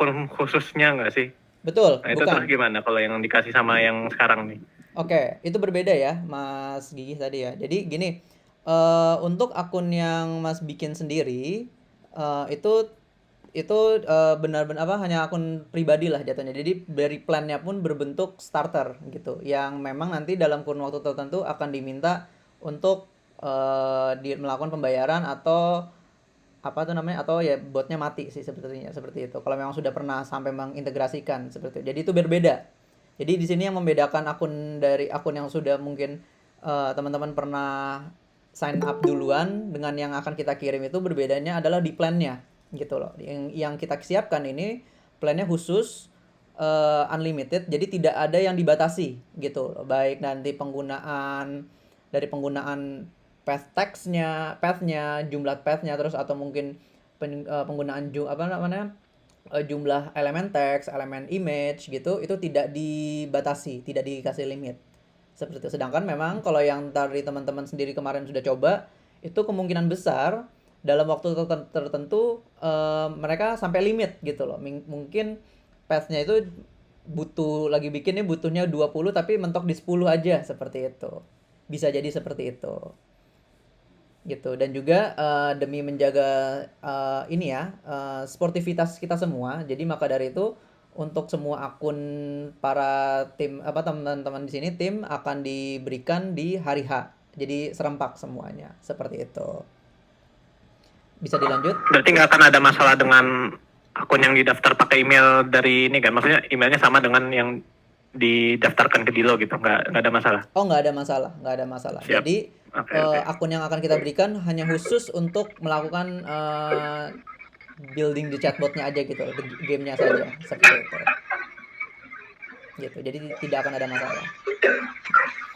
akun khususnya nggak sih? Betul, Nah itu terus bukan. gimana kalau yang dikasih sama yang sekarang nih? Oke, itu berbeda ya, Mas Gigi tadi ya. Jadi gini, untuk akun yang Mas bikin sendiri, itu benar-benar apa, hanya akun pribadi lah jatuhnya. Jadi dari plannya pun berbentuk starter gitu, yang memang nanti dalam kurun waktu tertentu akan diminta untuk melakukan pembayaran atau apa tuh namanya, atau ya botnya mati sih sebetulnya seperti itu. Kalau memang sudah pernah sampai mengintegrasikan seperti itu. Jadi itu berbeda. Jadi di sini yang membedakan akun dari akun yang sudah mungkin teman-teman pernah sign up duluan dengan yang akan kita kirim itu berbedanya adalah di plannya gitu loh. Yang kita siapkan ini plannya khusus unlimited, jadi tidak ada yang dibatasi gitu loh. Baik nanti penggunaan pathnya, jumlah pathnya, terus atau mungkin penggunaan apa namanya, jumlah elemen teks, elemen image gitu, itu tidak dibatasi, tidak dikasih limit. Seperti itu. Sedangkan memang kalau yang dari teman-teman sendiri kemarin sudah coba, itu kemungkinan besar dalam waktu tertentu mereka sampai limit gitu loh. Mungkin pathnya itu butuhnya 20 tapi mentok di 10 aja seperti itu. Bisa jadi seperti itu gitu. Dan juga demi menjaga ini ya, sportivitas kita semua, jadi maka dari itu untuk semua akun para tim apa teman-teman di sini tim akan diberikan di hari H, jadi serempak semuanya seperti itu. Bisa dilanjut. Berarti nggak akan ada masalah dengan akun yang didaftar pakai email dari ini kan? Maksudnya emailnya sama dengan yang didaftarkan ke Dilo gitu, nggak ada masalah. Oh, nggak ada masalah, nggak ada masalah. Siap. Jadi Oke, oke. akun yang akan kita berikan hanya khusus untuk melakukan building di chatbotnya aja gitu, the gamenya saja seperti itu. Gitu. Jadi tidak akan ada masalah.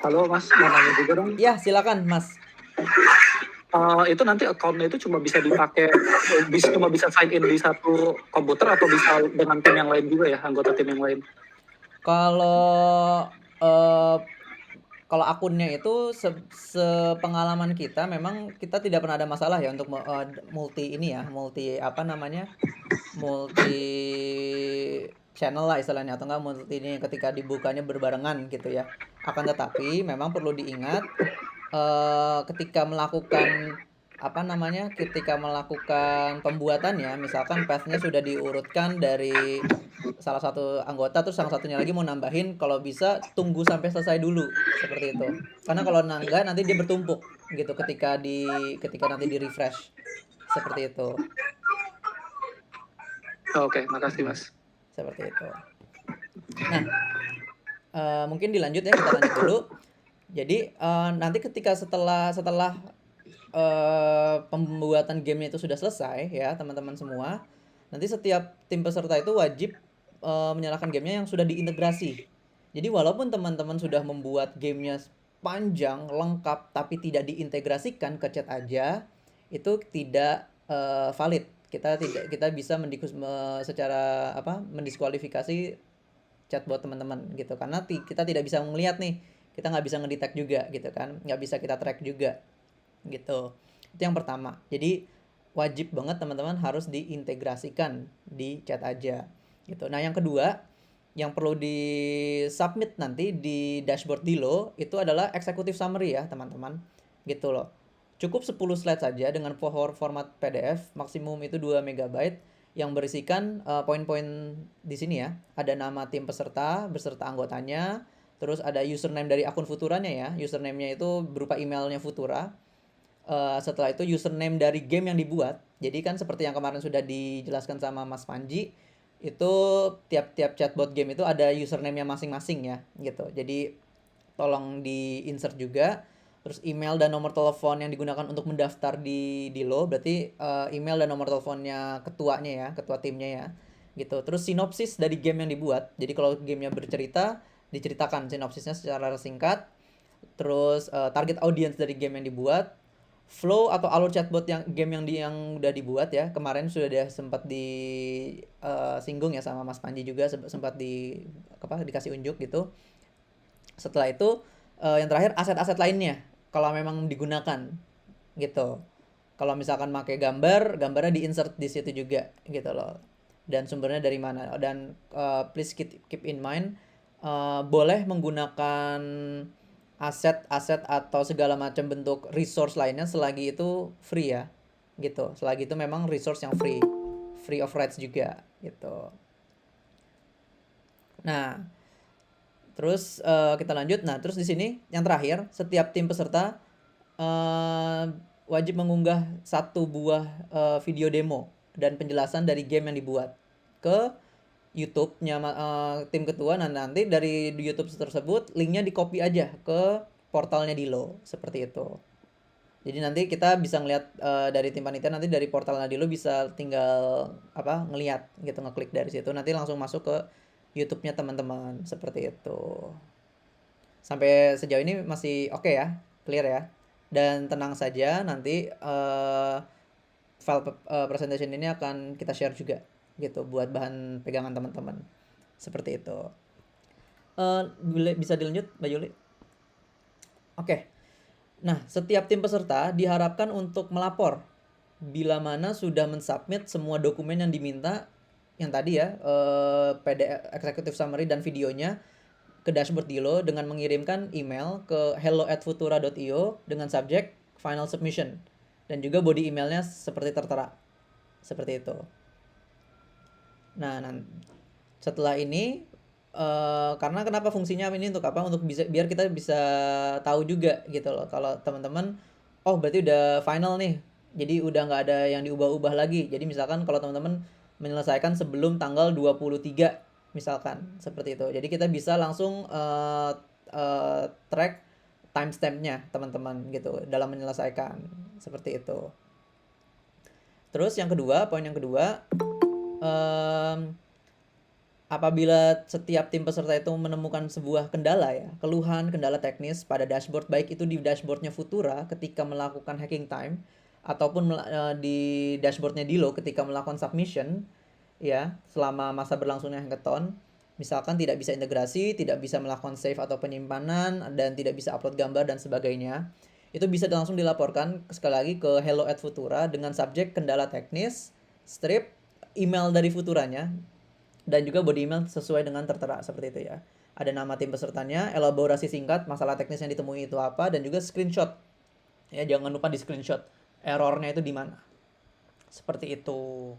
Halo Mas, mau nanya juga dong. Ya, silakan Mas. Itu nanti account-nya itu cuma bisa dipakai, cuma bisa sign in di satu komputer atau bisa dengan tim yang lain juga ya, anggota tim yang lain? Kalau eh, kalau akunnya itu sepengalaman kita memang kita tidak pernah ada masalah ya untuk multi ini ya, multi apa namanya? Multi channel lah istilahnya, atau enggak multi ini ketika dibukanya berbarengan gitu ya. Akan tetapi memang perlu diingat ketika melakukan apa namanya, ketika melakukan pembuatannya, misalkan pathnya sudah diurutkan dari salah satu anggota, terus yang satunya lagi mau nambahin, kalau bisa tunggu sampai selesai dulu seperti itu. Karena kalau enggak nanti dia bertumpuk gitu ketika nanti di refresh seperti itu. Oke, makasih Mm-mm. Mas. Seperti itu. Nah, mungkin dilanjut ya, kita lanjut dulu. Jadi nanti ketika setelah setelah pembuatan gamenya itu sudah selesai ya teman-teman semua, nanti setiap tim peserta itu wajib menyalakan gamenya yang sudah diintegrasi. Jadi walaupun teman-teman sudah membuat gamenya panjang lengkap tapi tidak diintegrasikan ke chat aja, itu tidak valid. Kita bisa secara apa, mendiskualifikasi chatbot teman-teman gitu, karena kita tidak bisa melihat nih, kita nggak bisa ngedetect juga gitu kan, nggak bisa kita track juga gitu. Itu yang pertama. Jadi wajib banget teman-teman harus diintegrasikan di chat aja gitu. Nah, yang kedua yang perlu di submit nanti di dashboard Dilo itu adalah executive summary ya teman-teman gitu loh. Cukup 10 slide saja dengan format PDF, maksimum itu 2 MB, yang berisikan poin-poin di sini ya. Ada nama tim peserta beserta anggotanya, terus ada username dari akun Futuranya ya. Username-nya itu berupa emailnya Futura. Setelah itu username dari game yang dibuat. Jadi kan seperti yang kemarin sudah dijelaskan sama Mas Panji, itu tiap-tiap chatbot game itu ada username-nya masing-masing ya gitu. Jadi tolong di-insert juga. Terus email dan nomor telepon yang digunakan untuk mendaftar di Dilo, berarti email dan nomor teleponnya ketuanya ya, ketua timnya ya. Gitu. Terus sinopsis dari game yang dibuat. Jadi kalau gamenya bercerita, diceritakan sinopsisnya secara singkat. Terus target audience dari game yang dibuat, flow atau alur chatbot yang game yang udah dibuat ya. Kemarin sudah sempat singgung ya sama Mas Panji juga, sempat dikasih unjuk gitu. Setelah itu yang terakhir aset-aset lainnya kalau memang digunakan gitu. Kalau misalkan pakai gambarnya di insert di situ juga gitu loh. dan sumbernya dari mana. Dan please keep in mind, boleh menggunakan aset-aset atau segala macam bentuk resource lainnya selagi itu free ya, gitu. Selagi itu memang resource yang free of rights juga, gitu. Nah, terus kita lanjut. Nah, terus di sini yang terakhir, setiap tim peserta eh, wajib mengunggah satu buah video demo dan penjelasan dari game yang dibuat ke YouTube-nya tim ketua. Nah, nanti dari YouTube tersebut linknya di copy aja ke portalnya Dilo, seperti itu. Jadi nanti kita bisa ngelihat dari tim panitia, nanti dari portalnya Dilo bisa tinggal ngelihat gitu, ngeklik dari situ nanti langsung masuk ke YouTube-nya teman-teman, seperti itu. Sampai sejauh ini masih oke ya, clear ya. Dan tenang saja, nanti file presentation ini akan kita share juga gitu buat bahan pegangan teman-teman. Seperti itu. Bisa dilanjut, Mbak Juli? Oke. Nah, setiap tim peserta diharapkan untuk melapor bila mana sudah mensubmit semua dokumen yang diminta, yang tadi ya, PDF executive summary dan videonya ke dashboard Dilo dengan mengirimkan email ke hello@futura.io dengan subjek final submission, dan juga body emailnya seperti tertera, seperti itu. Nah, setelah ini karena kenapa fungsinya ini untuk apa? Untuk biar kita bisa tahu juga gitu loh, kalau teman-teman berarti udah final nih, jadi udah nggak ada yang diubah-ubah lagi. Jadi misalkan kalau teman-teman menyelesaikan sebelum tanggal 23 misalkan, seperti itu, jadi kita bisa langsung track timestampnya teman-teman gitu dalam menyelesaikan, seperti itu. Terus yang kedua, poin yang kedua, apabila setiap tim peserta itu menemukan sebuah kendala ya, kendala teknis pada dashboard, baik itu di dashboardnya Futura ketika melakukan hacking time, ataupun di dashboardnya Dilo ketika melakukan submission, ya, selama masa berlangsungnya hackathon, misalkan tidak bisa integrasi, tidak bisa melakukan save atau penyimpanan, dan tidak bisa upload gambar dan sebagainya, itu bisa langsung dilaporkan sekali lagi ke hello@futura dengan subjek kendala teknis, strip, email dari Futuranya, dan juga body email sesuai dengan tertera, seperti itu ya. Ada nama tim pesertanya, elaborasi singkat masalah teknis yang ditemui itu apa, dan juga screenshot. Ya, jangan lupa di screenshot errornya itu di mana. Seperti itu.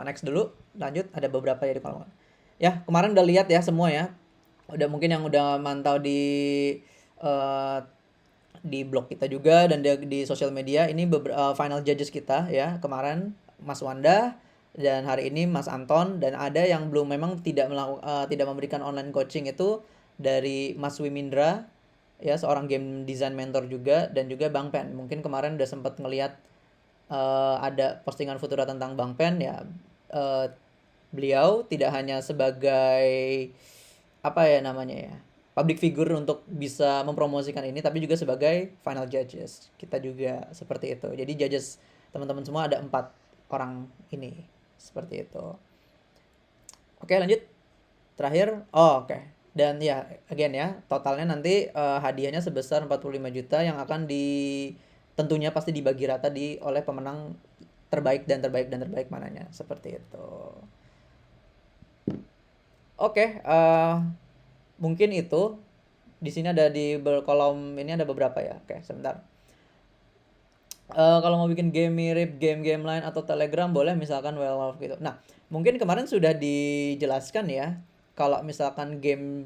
Next dulu, lanjut, ada beberapa ya di kolom. Ya, kemarin udah lihat ya semua ya. Udah, mungkin yang udah mantau di blog kita juga dan di sosial media, ini final judges kita ya. Kemarin Mas Wanda, dan hari ini Mas Anton, dan ada yang belum, memang tidak memberikan online coaching, itu dari Mas Wimindra ya, seorang game design mentor juga, dan juga Bang Pen. Mungkin kemarin udah sempat ngelihat ada postingan Futura tentang Bang Pen ya. Beliau tidak hanya sebagai public figure untuk bisa mempromosikan ini, tapi juga sebagai final judges kita juga, seperti itu. Jadi judges teman-teman semua ada 4 orang ini, seperti itu. Oke, lanjut. Terakhir, oke. Dan ya, again ya, totalnya nanti hadiahnya sebesar 45 juta yang akan tentunya pasti dibagi rata oleh pemenang terbaik dan terbaik mananya, seperti itu. Oke, mungkin itu. Di sini ada di kolom ini ada beberapa ya. Oke, sebentar. Kalau mau bikin game mirip game-game lain atau Telegram, boleh, misalkan Well gitu. Nah, mungkin kemarin sudah dijelaskan ya, kalau misalkan game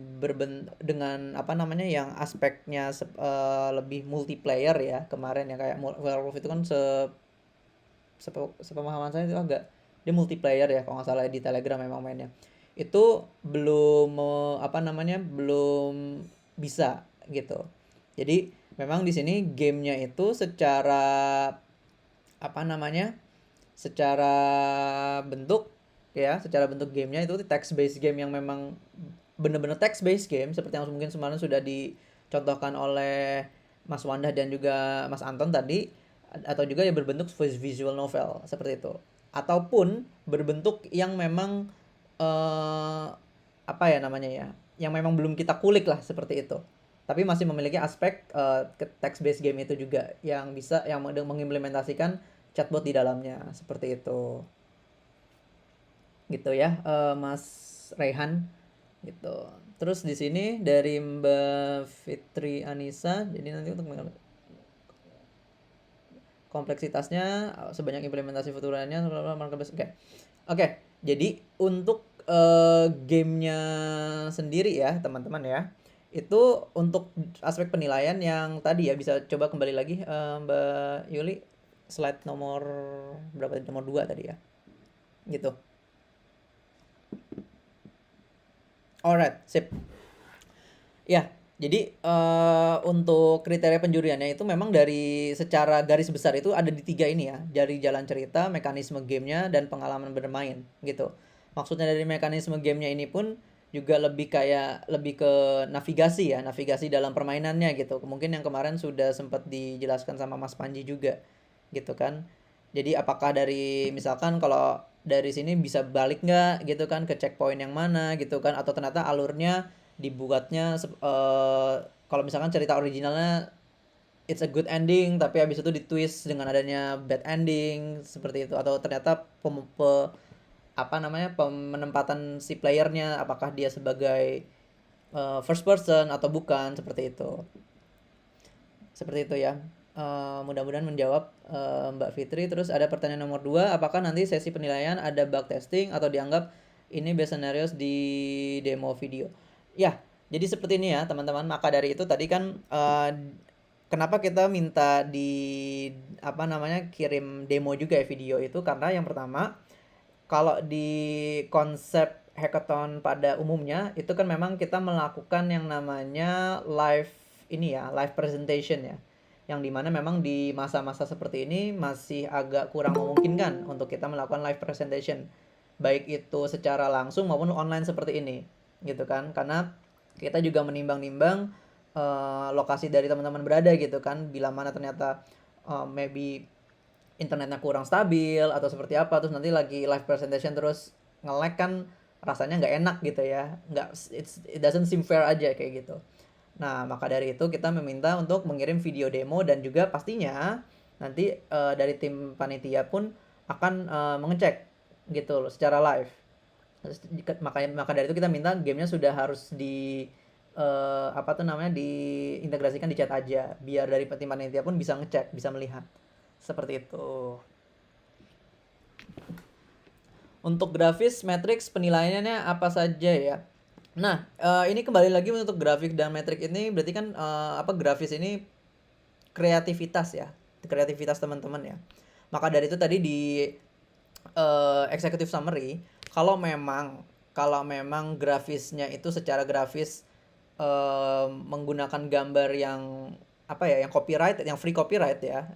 dengan yang aspeknya lebih multiplayer ya, kemarin ya, kayak Werewolf itu kan sepemahaman saya itu agak dia multiplayer ya, kalau nggak salah di Telegram memang mainnya. Itu belum belum bisa gitu. Jadi memang di sini gamenya itu secara secara bentuk ya, secara bentuk gamenya itu text based game yang memang bener-bener text based game, seperti yang mungkin kemarin sudah dicontohkan oleh Mas Wanda dan juga Mas Anton tadi, atau juga yang berbentuk visual novel seperti itu, ataupun berbentuk yang memang yang memang belum kita kulik lah, seperti itu, tapi masih memiliki aspek text based game itu juga, yang bisa mengimplementasikan chatbot di dalamnya, seperti itu. gitu ya, Mas Rehan gitu. Terus di sini dari Mbak Fitri Anissa, jadi nanti untuk kompleksitasnya sebanyak implementasi futurannya marketplace. Oke, jadi untuk gamenya sendiri ya teman-teman ya, itu untuk aspek penilaian yang tadi ya, bisa coba kembali lagi Mbak Yuli, slide nomor berapa tadi? Nomor 2 tadi ya, gitu. Alright, sip. Ya, jadi untuk kriteria penjuriannya itu memang dari secara garis besar itu ada di 3 ini ya, dari jalan cerita, mekanisme gamenya, dan pengalaman bermain gitu. Maksudnya dari mekanisme gamenya ini pun juga lebih ke navigasi ya, navigasi dalam permainannya gitu. Mungkin yang kemarin sudah sempat dijelaskan sama Mas Panji juga gitu kan. Jadi apakah dari misalkan kalau dari sini bisa balik nggak gitu kan ke checkpoint yang mana gitu kan, atau ternyata alurnya dibuatnya kalau misalkan cerita originalnya it's a good ending tapi habis itu ditwist dengan adanya bad ending seperti itu, atau ternyata penempatan si playernya apakah dia sebagai first person atau bukan, seperti itu ya. Mudah-mudahan menjawab Mbak Fitri. Terus ada pertanyaan nomor 2, apakah nanti sesi penilaian ada bug testing atau dianggap ini best scenarios di demo video? Ya, jadi seperti ini ya teman-teman. Maka dari itu tadi kan kenapa kita minta kirim demo juga ya video itu, karena yang pertama, kalau di konsep hackathon pada umumnya itu kan memang kita melakukan yang namanya live presentation ya, yang dimana memang di masa-masa seperti ini masih agak kurang memungkinkan untuk kita melakukan live presentation, baik itu secara langsung maupun online seperti ini gitu kan, karena kita juga menimbang-nimbang lokasi dari teman-teman berada gitu kan, bila mana ternyata maybe internetnya kurang stabil atau seperti apa, terus nanti lagi live presentation terus nge-lag kan rasanya nggak enak gitu ya, it doesn't seem fair aja kayak gitu. Nah, maka dari itu kita meminta untuk mengirim video demo, dan juga pastinya nanti dari tim panitia pun akan mengecek gitu loh secara live. Maka dari itu kita minta gamenya sudah harus diintegrasikan di chat aja, biar dari tim panitia pun bisa ngecek, bisa melihat. Seperti itu. Untuk grafis, matrix, penilaiannya apa saja ya? Nah, ini kembali lagi untuk grafik dan metrik ini berarti kan grafis ini kreativitas ya, kreativitas teman-teman ya. Maka dari itu tadi di executive summary, kalau memang grafisnya itu secara grafis menggunakan gambar yang yang copyright, yang free copyright ya,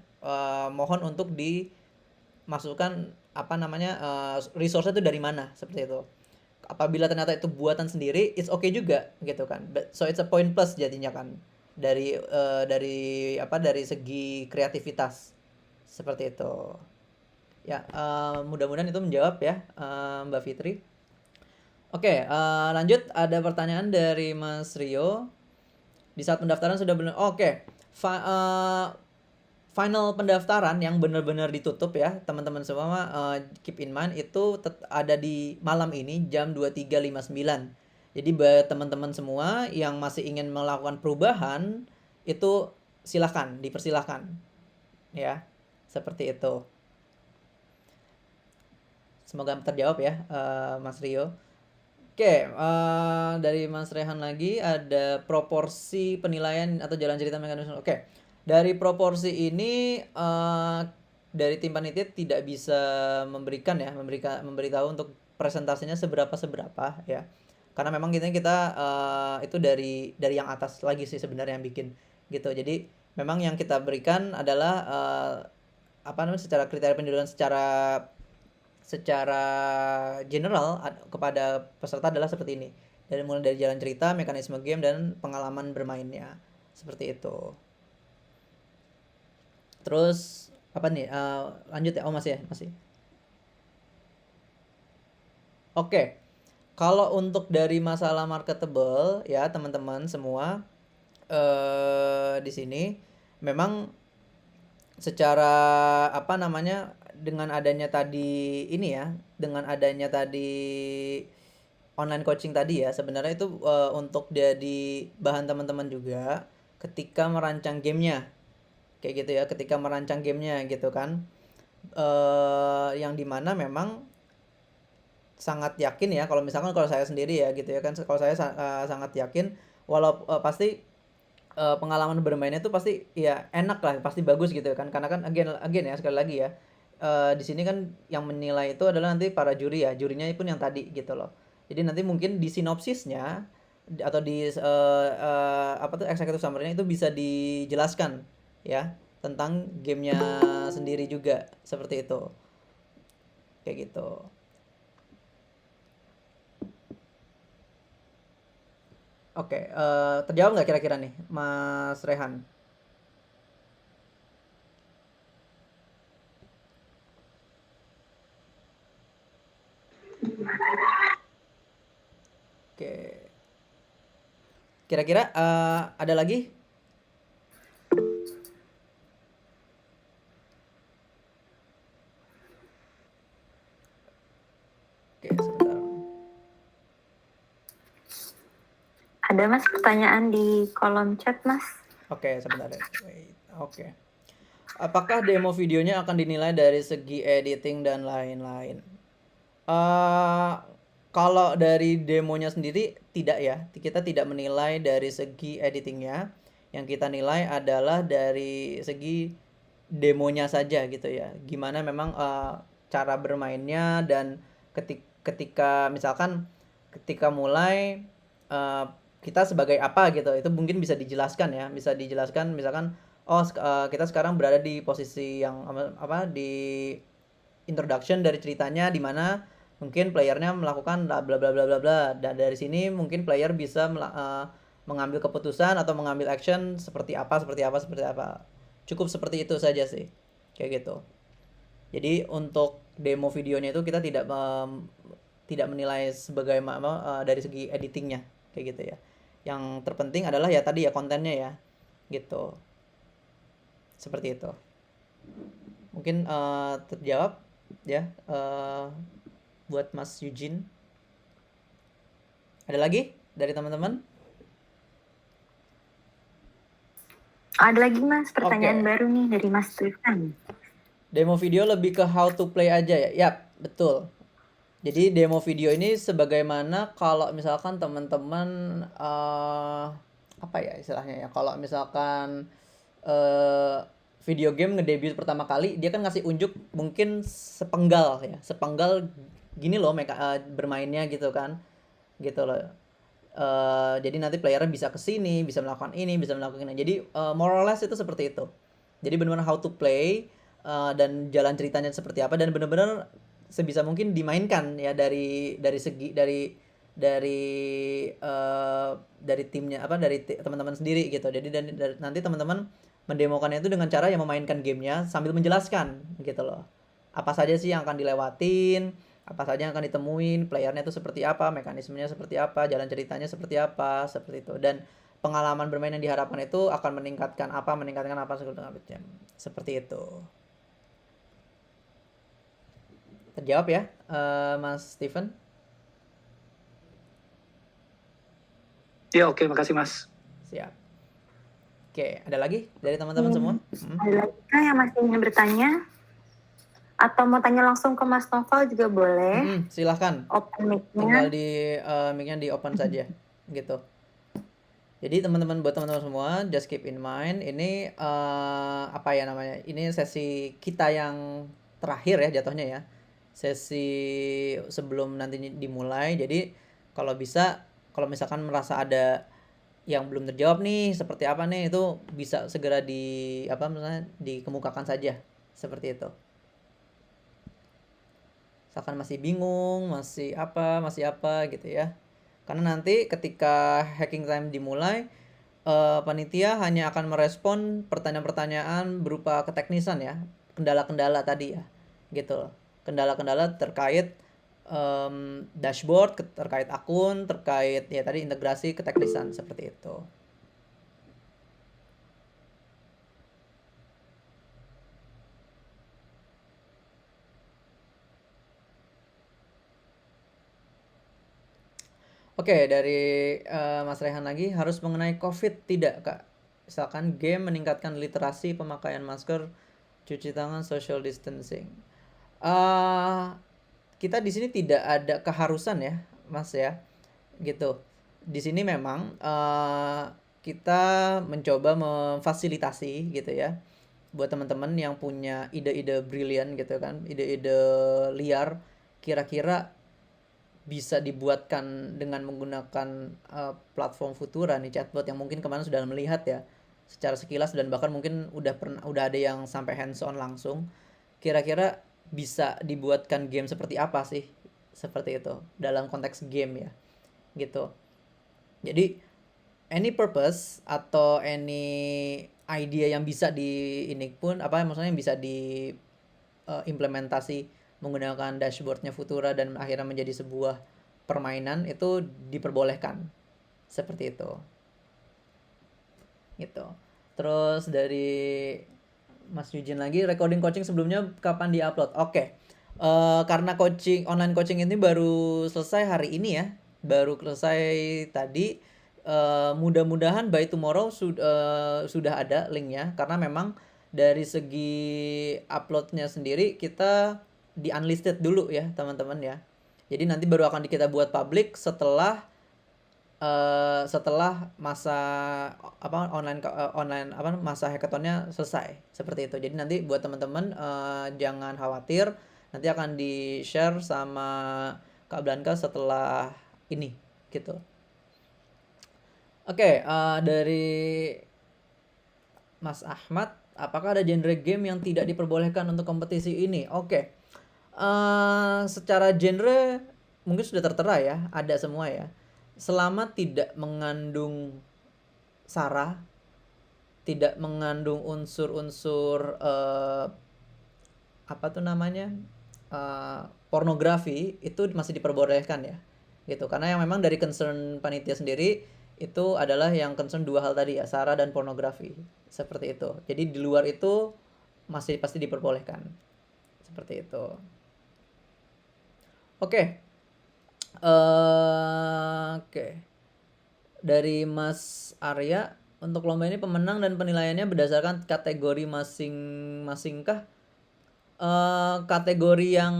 mohon untuk dimasukkan resource-nya itu dari mana, seperti itu. Apabila ternyata itu buatan sendiri, it's okay juga gitu kan. So it's a point plus jadinya kan dari segi kreativitas, seperti itu. Ya, mudah-mudahan itu menjawab ya Mbak Fitri. Oke, lanjut ada pertanyaan dari Mas Rio. Di saat pendaftaran sudah benar. Oke. Final pendaftaran yang benar-benar ditutup ya teman-teman semua, keep in mind itu ada di malam ini jam 23.59. Jadi buat teman-teman semua yang masih ingin melakukan perubahan itu dipersilahkan ya, seperti itu. Semoga terjawab ya Mas Rio. Oke, dari Mas Rehan lagi ada proporsi penilaian atau jalan cerita mekanisme. Oke, dari proporsi ini dari tim panitia tidak bisa memberitahu untuk presentasinya seberapa ya, karena memang kita itu dari yang atas lagi sih sebenarnya yang bikin gitu. Jadi memang yang kita berikan adalah secara kriteria penilaian secara general kepada peserta adalah seperti ini, mulai dari jalan cerita, mekanisme game, dan pengalaman bermainnya, seperti itu. Terus apa nih, lanjut ya? Masih. Oke, kalau untuk dari masalah marketable ya teman-teman semua, di sini memang secara dengan adanya tadi ini ya, dengan adanya tadi online coaching tadi ya, sebenarnya itu untuk jadi bahan teman-teman juga ketika merancang gamenya, kayak gitu ya, ketika merancang gamenya gitu kan, yang dimana memang sangat yakin ya, kalau misalkan kalau saya sendiri ya gitu ya kan, kalau saya sangat yakin walau pasti pengalaman bermainnya tuh pasti ya enak lah, pasti bagus gitu kan, karena kan again again ya sekali lagi ya, di sini kan yang menilai itu adalah nanti para juri ya, jurinya pun yang tadi gitu loh. Jadi nanti mungkin di sinopsisnya atau di apa tuh executive summary-nya itu bisa dijelaskan ya tentang gamenya sendiri juga seperti itu, kayak gitu. Oke, terjawab nggak kira-kira nih, Mas Rehan? Oke, kira-kira ada lagi? Oke, sebentar. Ada Mas pertanyaan di kolom chat Mas. Oke, sebentar ya. Wait. Oke. Apakah demo videonya akan dinilai dari segi editing dan lain-lain? Kalau dari demonya sendiri tidak ya. Kita tidak menilai dari segi editingnya. Yang kita nilai adalah dari segi demonya saja gitu ya. Gimana memang cara bermainnya dan ketika misalkan ketika mulai kita sebagai apa gitu, itu mungkin bisa dijelaskan ya, bisa dijelaskan misalkan kita sekarang berada di posisi yang apa di introduction dari ceritanya, di mana mungkin playernya melakukan bla bla bla bla bla bla, dan dari sini mungkin player bisa mengambil keputusan atau mengambil action seperti apa seperti apa seperti apa. Cukup seperti itu saja sih, kayak gitu. Jadi untuk demo videonya itu kita tidak menilai sebagai dari segi editingnya, kayak gitu ya. Yang terpenting adalah ya tadi ya kontennya ya, gitu. Seperti itu. Mungkin terjawab ya buat Mas Eugene. Ada lagi dari teman-teman? Ada lagi Mas pertanyaan Oke. baru nih dari Mas Tristan. Demo video lebih ke how to play aja ya? Yap, betul. Jadi demo video ini sebagaimana kalau misalkan teman-teman apa ya istilahnya ya? Kalau misalkan video game ngedebut pertama kali, dia kan ngasih unjuk mungkin sepenggal ya, sepenggal gini loh bermainnya gitu kan, gitu loh. Jadi nanti playernya bisa kesini, bisa melakukan ini, bisa melakukan ini. Jadi more or less itu seperti itu. Jadi benar-benar how to play dan jalan ceritanya seperti apa, dan benar-benar sebisa mungkin dimainkan ya dari segi dari timnya apa dari teman-teman sendiri gitu. Jadi nanti teman-teman mendemokannya itu dengan cara yang memainkan gamenya sambil menjelaskan gitu loh. Apa saja sih yang akan dilewatin, apa saja yang akan ditemuin, playernya itu seperti apa, mekanismenya seperti apa, jalan ceritanya seperti apa, seperti itu. Dan pengalaman bermain yang diharapkan itu akan meningkatkan apa segala macam. Seperti itu. Terjawab ya, Mas Steven? Ya, oke, makasih Mas. Siap. Oke, ada lagi dari teman-teman semua? Ada lagi kah yang masih ingin bertanya? Atau mau tanya langsung ke Mas Noval juga boleh. Silahkan. Open mic-nya. Tinggal di mic-nya di open saja, gitu. Jadi teman-teman, buat teman-teman semua, just keep in mind ini apa ya namanya? Ini sesi kita yang terakhir ya jatuhnya ya. Sesi sebelum nanti dimulai. Jadi kalau bisa, kalau misalkan merasa ada yang belum terjawab nih seperti apa nih, itu bisa segera misalnya dikemukakan saja seperti itu. Misalkan masih bingung, masih apa gitu ya. Karena nanti ketika hacking time dimulai, panitia hanya akan merespon pertanyaan-pertanyaan berupa keteknisan ya, kendala-kendala tadi ya, gitu. Kendala-kendala terkait dashboard, terkait akun, terkait ya tadi integrasi keteknisan seperti itu. Oke, dari Mas Rehan lagi, harus mengenai COVID tidak, Kak? Misalkan game meningkatkan literasi pemakaian masker, cuci tangan, social distancing. eh Kita di sini tidak ada keharusan ya, Mas ya, gitu. Di sini memang kita mencoba memfasilitasi gitu ya, buat teman-teman yang punya ide-ide brilian gitu kan, ide-ide liar, kira-kira bisa dibuatkan dengan menggunakan platform Futura nih, chatbot yang mungkin kemarin sudah melihat ya secara sekilas, dan bahkan mungkin udah ada yang sampai hands on langsung. Kira-kira bisa dibuatkan game seperti apa sih, seperti itu dalam konteks game ya, gitu. Jadi any purpose atau any idea yang bisa di ini pun, apa maksudnya, yang bisa di implementasi menggunakan dashboardnya Futura dan akhirnya menjadi sebuah permainan, itu diperbolehkan seperti itu, gitu. Terus dari Mas Yujin lagi, recording coaching sebelumnya kapan diupload? Oke. Karena online coaching ini baru selesai hari ini ya, baru selesai tadi. Mudah-mudahan by tomorrow sudah ada linknya, karena memang dari segi uploadnya sendiri kita di unlisted dulu ya teman-teman ya. Jadi nanti baru akan kita buat public setelah masa online masa hackathonnya selesai, seperti itu. Jadi nanti buat teman-teman jangan khawatir, nanti akan di share sama Kak Blanka setelah ini gitu. Oke, dari Mas Ahmad, apakah ada genre game yang tidak diperbolehkan untuk kompetisi ini? Oke. Secara genre mungkin sudah tertera ya, ada semua ya. Selama tidak mengandung sara, tidak mengandung unsur-unsur apa tuh namanya, pornografi, itu masih diperbolehkan ya, gitu. Karena yang memang dari concern panitia sendiri itu adalah yang concern dua hal tadi ya, sara dan pornografi, seperti itu. Jadi di luar itu masih pasti diperbolehkan, seperti itu. Oke. Oke. Dari Mas Arya, untuk lomba ini pemenang dan penilaiannya berdasarkan kategori masing-masing kah? Kategori yang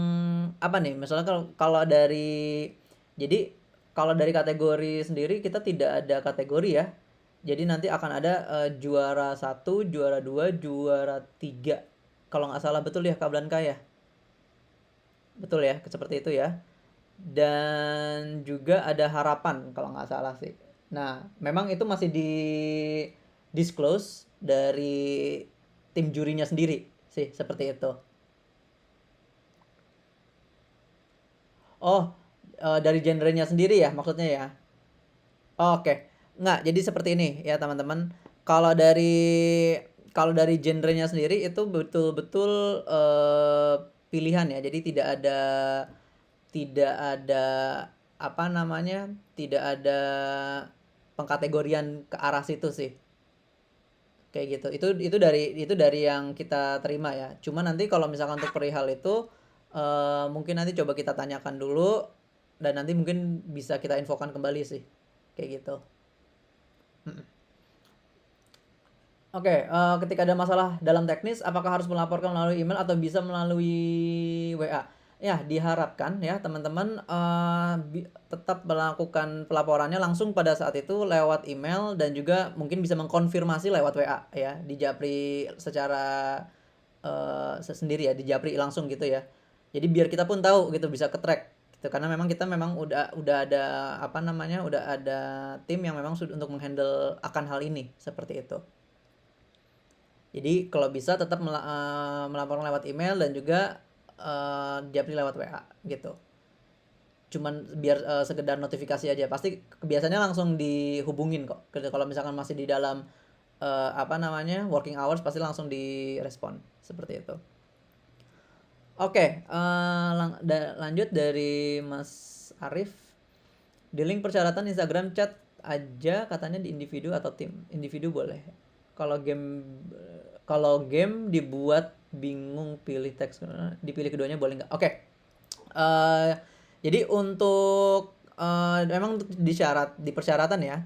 apa nih? Misalnya kalau dari, jadi kalau dari kategori sendiri kita tidak ada kategori ya. Jadi nanti akan ada juara 1, juara 2, juara 3. Kalau nggak salah, betul ya Kak Blanka ya? Betul ya, seperti itu ya. Dan juga ada harapan kalau nggak salah sih. Nah, memang itu masih di disclose dari tim jurinya sendiri sih, seperti itu. Oh, dari genrenya sendiri ya maksudnya ya? Oke. Nggak, jadi seperti ini ya teman-teman. Kalau dari genrenya sendiri itu betul-betul pilihan ya. Jadi tidak ada apa namanya? Tidak ada pengkategorian ke arah situ sih. Kayak gitu. Itu dari yang kita terima ya. Cuma nanti kalau misalkan untuk perihal itu mungkin nanti coba kita tanyakan dulu, dan nanti mungkin bisa kita infokan kembali sih. Kayak gitu. Oke, ketika ada masalah dalam teknis, apakah harus melaporkan melalui email atau bisa melalui WA? Ya, diharapkan ya teman-teman tetap melakukan pelaporannya langsung pada saat itu lewat email, dan juga mungkin bisa mengkonfirmasi lewat WA ya, di Japri secara sendiri ya, di Japri langsung gitu ya. Jadi biar kita pun tahu gitu, bisa ke track gitu, karena memang kita udah ada apa namanya, udah ada tim yang memang sudah untuk menghandle akan hal ini, seperti itu. Jadi kalau bisa tetap melaporkan lewat email, dan juga Japri lewat WA gitu. Cuman biar sekedar notifikasi aja. Pasti biasanya langsung dihubungin kok. Kalau misalkan masih di dalam apa namanya, working hours, pasti langsung direspon, seperti itu. Oke, lanjut dari Mas Arif. Di link persyaratan Instagram chat aja katanya di individu atau tim. Individu boleh. Kalau game dibuat bingung pilih teks, dipilih keduanya boleh nggak? Oke. Jadi untuk memang di persyaratan ya.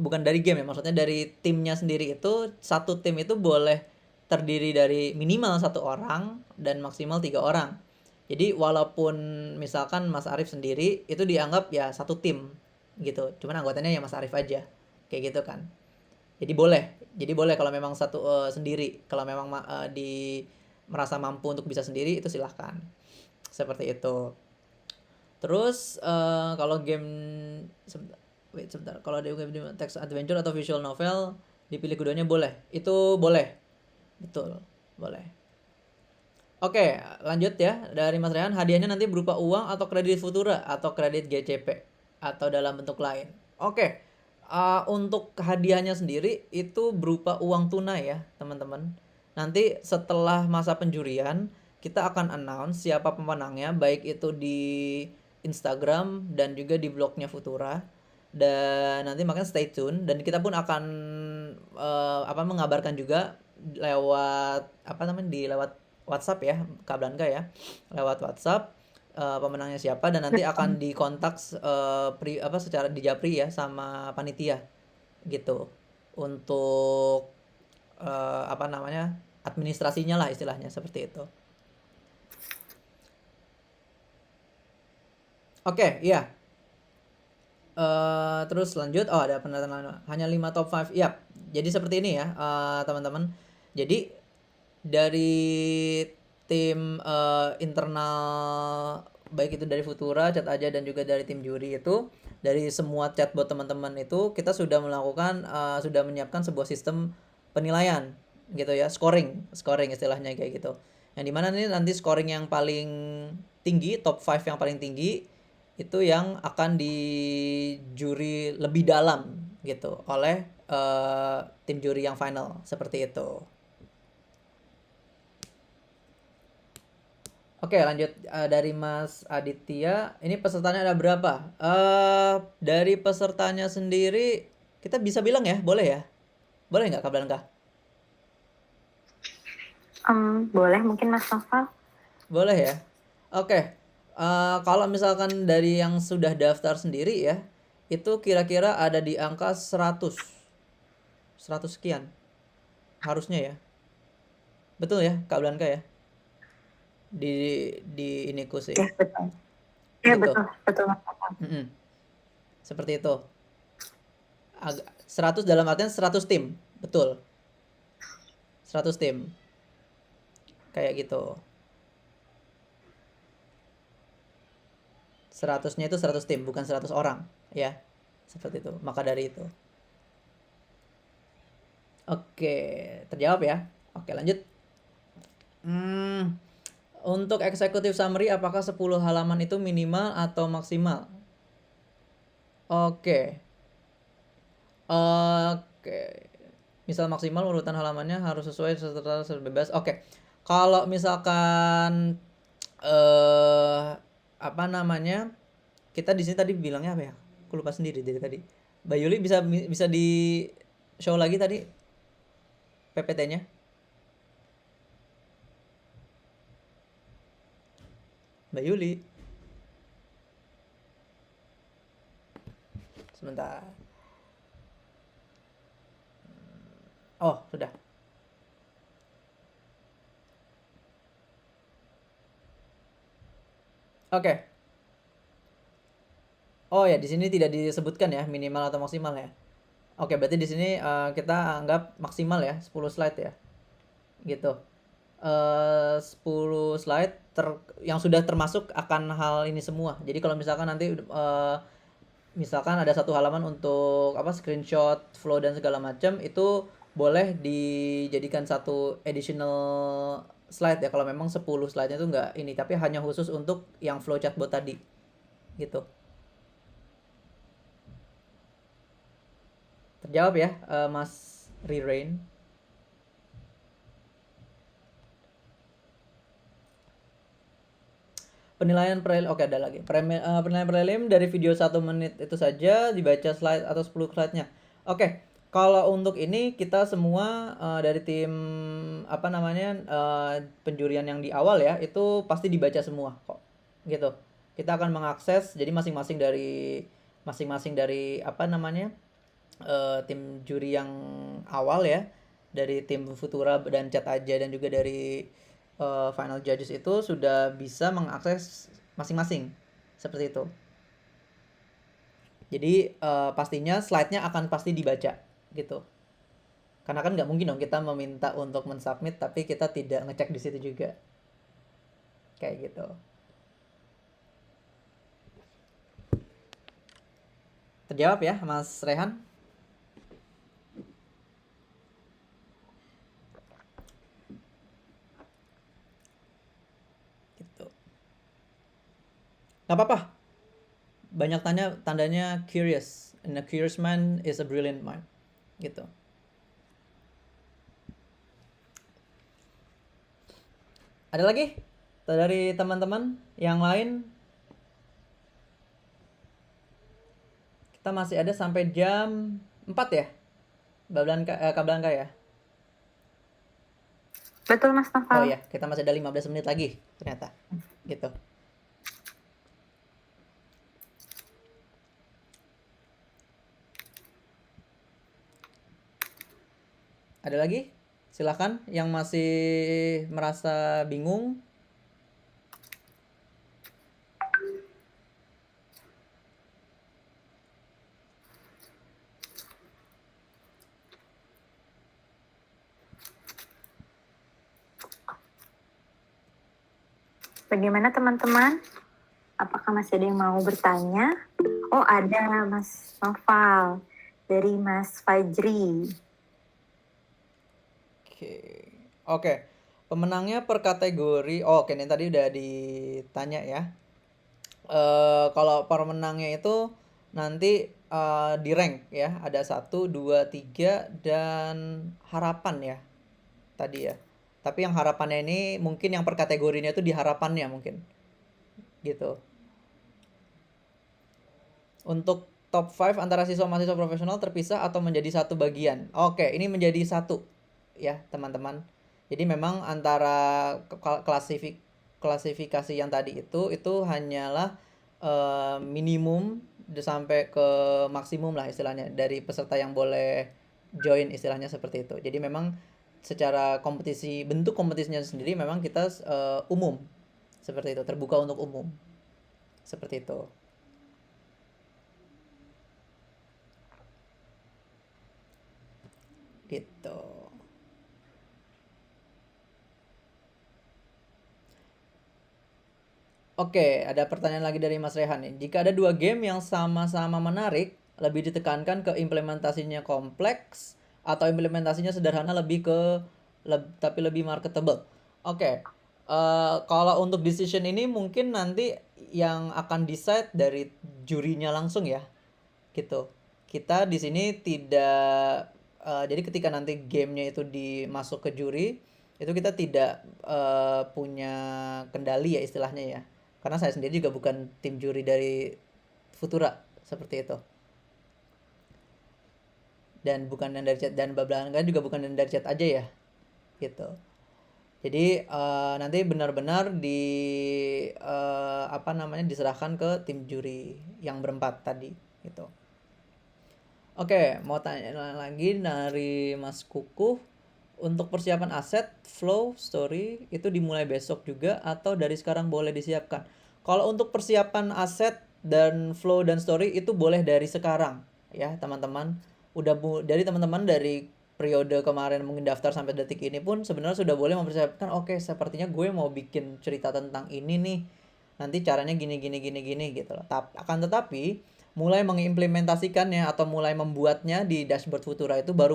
Bukan dari game ya, maksudnya dari timnya sendiri itu, satu tim itu boleh terdiri dari minimal 1 orang dan maksimal 3 orang. Jadi walaupun misalkan Mas Arif sendiri itu dianggap ya satu tim gitu, cuman anggotanya ya Mas Arif aja kayak gitu kan. Jadi boleh kalau memang sendiri, kalau memang merasa mampu untuk bisa sendiri itu silahkan seperti itu. Terus kalau game sebentar, kalau ada game text adventure atau visual novel dipilih keduanya boleh, itu boleh, betul, boleh. Oke, lanjut ya dari Mas Rehan. Hadiahnya nanti berupa uang atau kredit Futura atau kredit GCP atau dalam bentuk lain. Oke, untuk hadiahnya sendiri itu berupa uang tunai ya teman-teman. Nanti setelah masa penjurian kita akan announce siapa pemenangnya, baik itu di Instagram dan juga di blognya Futura. Dan nanti makanya stay tune, dan kita pun akan mengabarkan juga lewat lewat WhatsApp ya, Kak Blanka ya, lewat WhatsApp pemenangnya siapa, dan nanti akan dikontak secara di Japri ya sama panitia gitu untuk administrasinya lah istilahnya seperti itu. Oke, iya. Terus lanjut, ada pendataan hanya 5 top 5. Yap. Jadi seperti ini ya, teman-teman. Jadi dari tim internal, baik itu dari Futura, Chat Aja, dan juga dari tim juri itu, dari semua chatbot teman-teman itu kita sudah sudah menyiapkan sebuah sistem penilaian gitu ya, scoring istilahnya kayak gitu. Yang dimana nih nanti scoring yang paling tinggi, top 5 yang paling tinggi itu yang akan dijuri lebih dalam gitu oleh tim juri yang final, seperti itu. Oke, lanjut dari Mas Aditya. Ini pesertanya ada berapa? Dari pesertanya sendiri kita bisa bilang ya, boleh ya? Boleh nggak, Kak Blanka? Boleh mungkin Mas Noval. Boleh ya. Oke. Kalau misalkan dari yang sudah daftar sendiri ya, itu kira-kira ada di angka 100 sekian harusnya ya. Betul ya, Kak Blanka ya? Di iniku sih. Ya, betul. Ya, Gitu. betul Mas Noval. Seperti itu. 100 dalam artian 100 tim, betul. 100 tim. Kayak gitu. 100-nya itu 100 tim, bukan 100 orang ya. Seperti itu. Maka dari itu. Oke, terjawab ya. Oke, lanjut. Untuk executive summary, apakah 10 halaman itu minimal atau maksimal? Oke. Misal maksimal, urutan halamannya harus sesuai serta bebas. Oke. Kalau misalkan kita di sini tadi bilangnya apa ya? Aku lupa sendiri dari tadi. Mbak Yuli bisa di show lagi tadi PPT-nya. Mbak Yuli. Sebentar. Oh, sudah. Oke. Oh ya, di sini tidak disebutkan ya minimal atau maksimal ya. Oke, berarti di sini kita anggap maksimal ya, 10 slide ya. Gitu. 10 slide yang sudah termasuk akan hal ini semua. Jadi kalau misalkan nanti misalkan ada satu halaman untuk screenshot, flow dan segala macam, itu boleh dijadikan satu additional slide ya kalau memang 10 slide-nya itu enggak ini, tapi hanya khusus untuk yang flow chatbot tadi. Gitu. Terjawab ya, Mas Rirain. Penilaian prelim, oke ada lagi. Penilaian prelim dari video 1 menit itu saja, dibaca slide atau 10 slide-nya. Oke, kalau untuk ini kita semua dari tim penjurian yang di awal ya, itu pasti dibaca semua kok. Gitu. kita akan mengakses, jadi masing-masing dari apa namanya, tim juri yang awal ya, dari tim Futura dan Chat aja dan juga dari final judges itu sudah bisa mengakses masing-masing seperti itu. Jadi pastinya slide-nya akan pasti dibaca gitu. Karena kan nggak mungkin dong kita meminta untuk mensubmit tapi kita tidak ngecek di situ juga. Kayak gitu. Terjawab ya, Mas Rehan? Gitu. Nggak apa-apa. Banyak tandanya curious. And a curious mind is a brilliant mind. Gitu. Ada lagi dari teman-teman yang lain? Kita masih ada sampai jam 4 ya? Kak Blanka ya? Betul Mas Oh Noval. iya, kita masih ada 15 menit lagi ternyata. Gitu. Ada lagi? Silahkan yang masih merasa bingung. Bagaimana teman-teman? Apakah masih ada yang mau bertanya? Oh, ada Mas Noval dari Mas Fajri. Oke. Pemenangnya per kategori. Oh, oke, ini tadi udah ditanya ya. Kalau pemenangnya itu nanti di rank ya, ada 1, 2, 3 dan harapan ya tadi ya. Tapi yang harapannya ini mungkin yang per kategorinya itu di harapannya mungkin gitu. Untuk top 5 antara siswa mahasiswa profesional terpisah atau menjadi satu bagian. Oke, ini menjadi satu ya teman-teman. Jadi memang antara klasifikasi yang tadi itu hanyalah minimum sampai ke maksimum lah istilahnya dari peserta yang boleh join istilahnya seperti itu. Jadi memang secara kompetisi, bentuk kompetisinya sendiri memang kita umum seperti itu, terbuka untuk umum seperti itu. Gitu. Oke, ada pertanyaan lagi dari Mas Rehan nih. Jika ada 2 game yang sama-sama menarik, lebih ditekankan ke implementasinya kompleks atau implementasinya sederhana tapi lebih marketable. Oke. Kalau untuk decision ini mungkin nanti yang akan decide dari jurinya langsung ya. Gitu. Kita di sini tidak jadi ketika nanti gamenya itu dimasuk ke juri, itu kita tidak punya kendali ya istilahnya ya. Karena saya sendiri juga bukan tim juri dari Futura seperti itu. Dan bukan dari Chat dan Bablanka juga bukan dari Chat aja ya. Gitu. Jadi nanti benar-benar diserahkan ke tim juri yang berempat tadi gitu. Oke, mau tanya lagi dari Mas Kukuh. Untuk persiapan aset, flow, story itu dimulai besok juga atau dari sekarang boleh disiapkan? Kalau untuk persiapan aset dan flow dan story itu boleh dari sekarang ya teman-teman. Dari teman-teman dari periode kemarin mungkin daftar sampai detik ini pun sebenarnya sudah boleh mempersiapkan, oke, sepertinya gue mau bikin cerita tentang ini nih. Nanti caranya gini gitu loh. Akan tetapi mulai mengimplementasikannya atau mulai membuatnya di dashboard Futura itu baru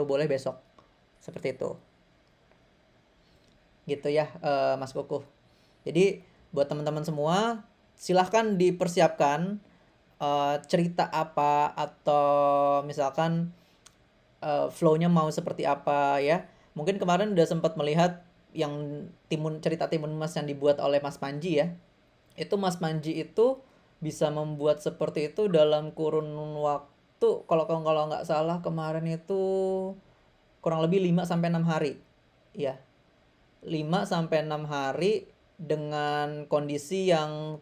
boleh besok. Seperti itu. Gitu ya Mas Kukuh. Jadi buat teman-teman semua silahkan dipersiapkan cerita apa atau misalkan flow-nya mau seperti apa ya. Mungkin kemarin udah sempat melihat yang cerita Timun Mas yang dibuat oleh Mas Panji ya. Itu Mas Panji itu bisa membuat seperti itu dalam kurun waktu kalau nggak salah kemarin itu kurang lebih 5 sampai 6 hari. Ya. 5 sampai 6 hari dengan kondisi yang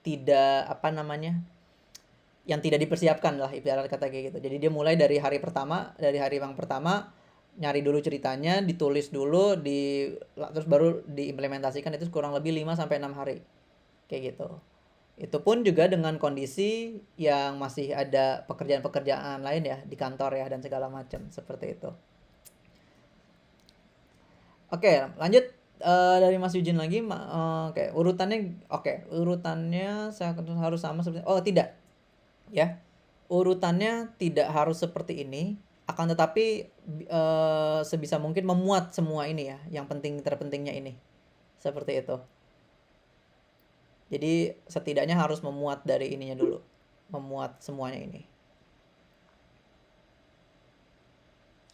tidak apa namanya, yang tidak dipersiapkan lah ibarat kata kayak gitu. Jadi dia mulai dari hari yang pertama nyari dulu ceritanya, ditulis dulu, terus baru diimplementasikan, itu kurang lebih 5 sampai 6 hari. Kayak gitu. Itu pun juga dengan kondisi yang masih ada pekerjaan-pekerjaan lain ya di kantor ya dan segala macam seperti itu. Oke, lanjut dari Mas Yujin lagi. Oke, urutannya saya harus sama seperti tidak ya. Urutannya tidak harus seperti ini, akan tetapi sebisa mungkin memuat semua ini ya, yang terpentingnya ini. Seperti itu. Jadi setidaknya harus memuat dari ininya dulu. Memuat semuanya ini.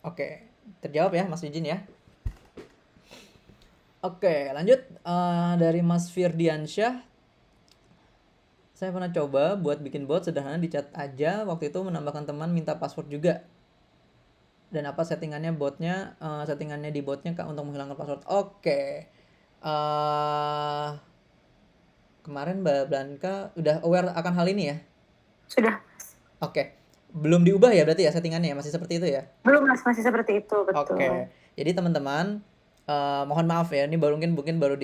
Oke, terjawab ya Mas Yujin ya. Oke, lanjut dari Mas Firdiansyah. Saya pernah coba buat bikin bot sederhana di chat aja. Waktu itu menambahkan teman minta password juga. Dan apa settingannya di botnya untuk menghilangkan password. Oke. Kemarin Mbak Blanka udah aware akan hal ini ya? Sudah. Oke. Belum diubah ya berarti ya settingannya, masih seperti itu ya? Belum Mas, masih seperti itu, betul. Oke. Jadi teman-teman, mohon maaf ya, ini mungkin baru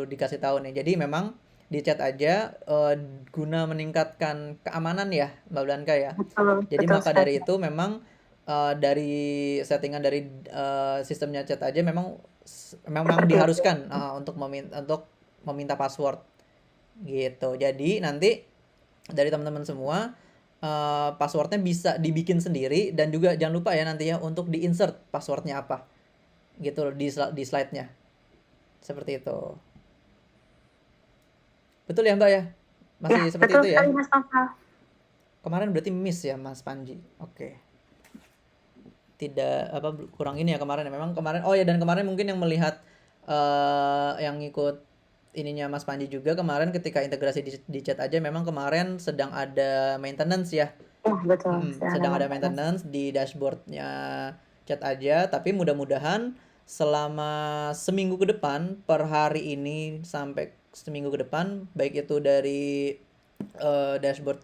dikasih tahu nih. Jadi memang di chat aja guna meningkatkan keamanan ya Mbak Blanka ya. Betul, Jadi betul maka sekali. dari itu memang dari settingan dari sistemnya chat aja memang diharuskan untuk meminta password gitu. Jadi nanti dari teman-teman semua passwordnya bisa dibikin sendiri, dan juga jangan lupa ya nanti ya untuk di-insert passwordnya apa gitu loh di slide-nya. Seperti itu. Betul ya Mbak ya? Masih Ya, seperti betul itu ya? sekali Mas Novel. Kemarin berarti miss ya Mas Panji. Oke. Tidak kurang ini ya kemarin. Memang kemarin dan kemarin mungkin yang melihat yang ngikut ininya Mas Panji juga kemarin ketika integrasi di chat aja memang kemarin sedang ada maintenance ya. Ya, betul. Sedang ada maintenance di dashboardnya chat aja, tapi mudah-mudahan selama seminggu ke depan, per hari ini sampai seminggu ke depan, baik itu dari dashboard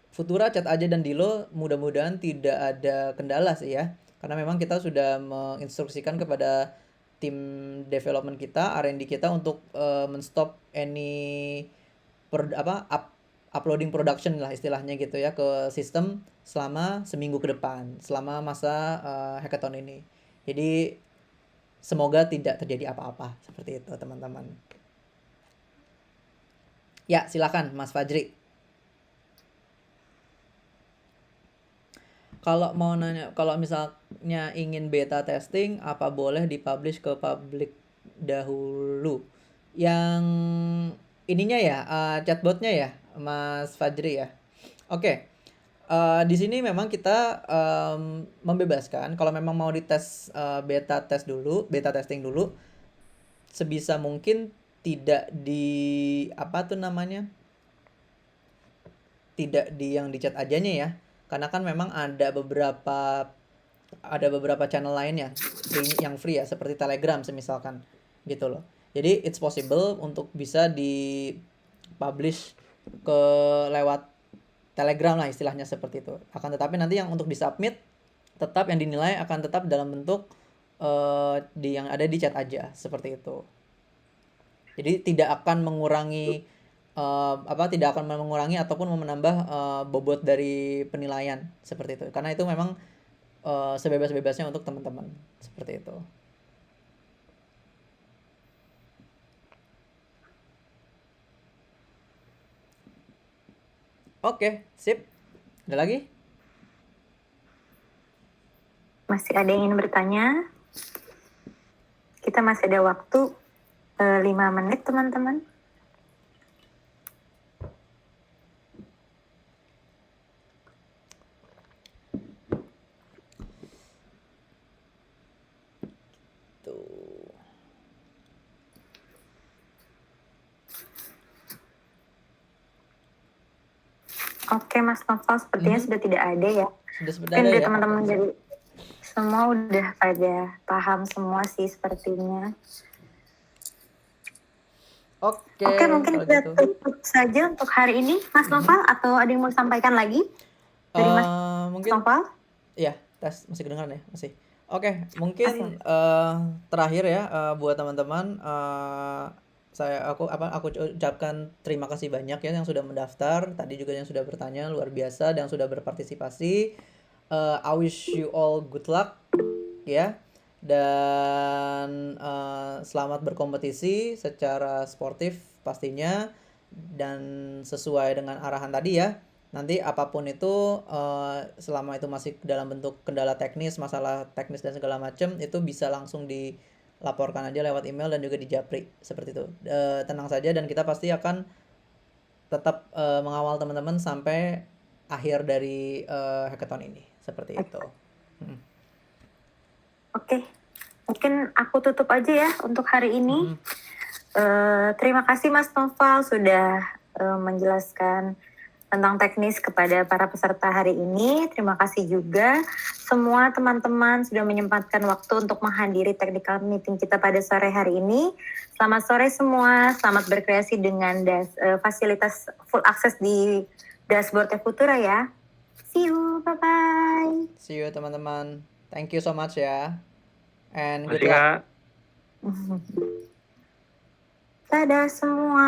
Futura, chat aja dan Dilo, mudah-mudahan tidak ada kendala sih ya. Karena memang kita sudah menginstruksikan kepada tim development kita, R&D kita untuk menstop any uploading production lah istilahnya gitu ya ke sistem selama seminggu ke depan, selama masa hackathon ini. Jadi semoga tidak terjadi apa-apa seperti itu teman-teman. Ya, silakan Mas Fajri. Kalau mau nanya, kalau misalnya ingin beta testing, apa boleh dipublish ke publik dahulu? Yang ininya ya, chatbotnya ya, Mas Fajri ya. Oke. Di sini memang kita membebaskan kalau memang mau dites beta testing dulu, sebisa mungkin tidak di tidak di yang di chat ajanya ya. Karena kan memang ada beberapa channel lainnya yang free ya, seperti Telegram semisalkan gitu loh. Jadi it's possible untuk bisa di publish ke lewat Telegram lah istilahnya seperti itu. Akan tetapi nanti yang untuk disubmit tetap yang dinilai akan tetap dalam bentuk yang ada di chat aja seperti itu. Jadi tidak akan mengurangi ataupun menambah bobot dari penilaian seperti itu. Karena itu memang sebebas-bebasnya untuk teman-teman seperti itu. Oke, sip. Ada lagi? Masih ada yang ingin bertanya? Kita masih ada waktu 5 menit teman-teman. Oke Mas Novel, sepertinya sudah tidak ada ya. Sudah Mungkin ada ya. teman-teman jadi semua udah pada paham semua sih sepertinya. Oke, Oke, mungkin kalau kita gitu. tutup saja untuk hari ini, Mas Noval, atau ada yang mau disampaikan lagi dari Mas Mungkin Noval? ya, tes masih kedengaran ya? Masih. Oke, Masih. mungkin terakhir ya buat teman-teman aku ucapkan terima kasih banyak ya yang sudah mendaftar, tadi juga yang sudah bertanya luar biasa dan sudah berpartisipasi. I wish you all good luck ya. Dan selamat berkompetisi secara sportif pastinya dan sesuai dengan arahan tadi ya. Nanti apapun itu selama itu masih dalam bentuk kendala teknis, masalah teknis dan segala macam itu bisa langsung dilaporkan aja lewat email dan juga di Japri seperti itu. Tenang saja dan kita pasti akan tetap mengawal teman-teman sampai akhir dari hackathon ini seperti itu. Oke, mungkin aku tutup aja ya untuk hari ini. Terima kasih Mas Noval sudah menjelaskan tentang teknis kepada para peserta hari ini. Terima kasih juga semua teman-teman sudah menyempatkan waktu untuk menghadiri technical meeting kita pada sore hari ini. Selamat sore semua, selamat berkreasi dengan fasilitas full akses di dashboard Futura ya. See you, bye-bye. See you teman-teman. Thank you so much ya. And good Masih luck. Kak. Dadah semua.